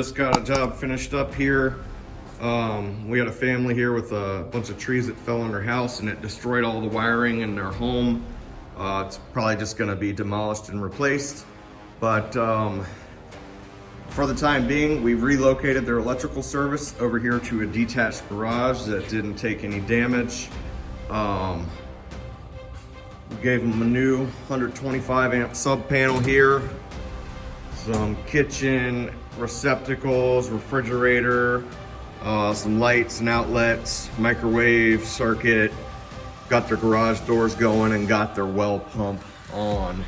just got a job finished up here. We had a family here with a bunch of trees that fell on their house and it destroyed all the wiring in their home. It's probably just gonna be demolished and replaced. But for the time being, we've relocated their electrical service over here to a detached garage that didn't take any damage. We gave them a new 125 amp sub panel here, some kitchen receptacles, refrigerator, some lights and outlets, microwave circuit, got their garage doors going and got their well pump on.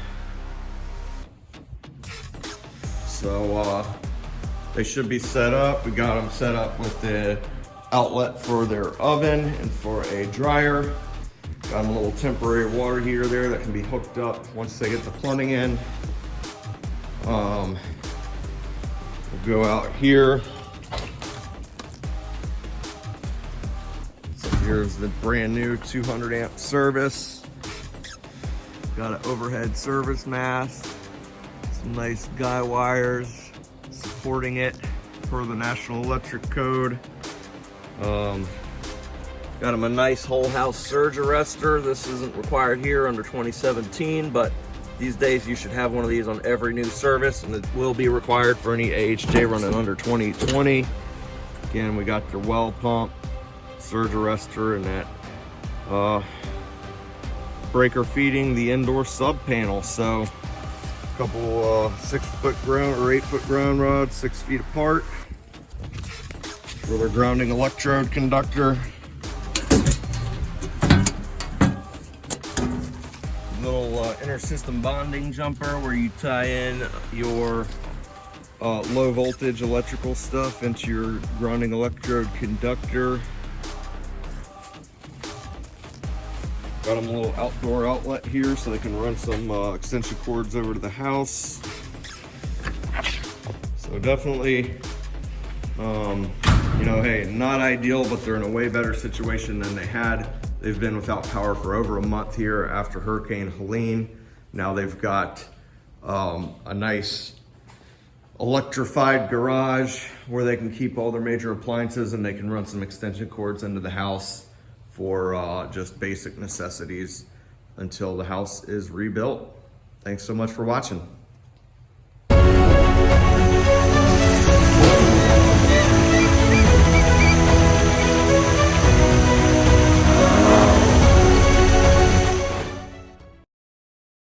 So they should be set up. We got them set up with the outlet for their oven and for a dryer. Got them a little temporary water heater there that can be hooked up once they get the plumbing in. We'll go out here. So here's the brand new 200 amp service. Got an overhead service mast, some nice guy wires supporting it per the National Electric Code. Got them a nice whole house surge arrestor. This isn't required here under 2017, but these days you should have one of these on every new service, and it will be required for any AHJ running under 2020. Again, we got their well pump, surge arrestor, and that breaker feeding the indoor sub panel. So a couple 6 foot ground or 8 foot ground rods, 6 feet apart for their grounding electrode conductor. Little inter-system bonding jumper where you tie in your low voltage electrical stuff into your grounding electrode conductor. Got them a little outdoor outlet here so they can run some extension cords over to the house. So definitely, you know, hey, not ideal, but they're in a way better situation than they had. They've been without power for over a month here after Hurricane Helene. Now they've got a nice electrified garage where they can keep all their major appliances and they can run some extension cords into the house for just basic necessities until the house is rebuilt. Thanks so much for watching.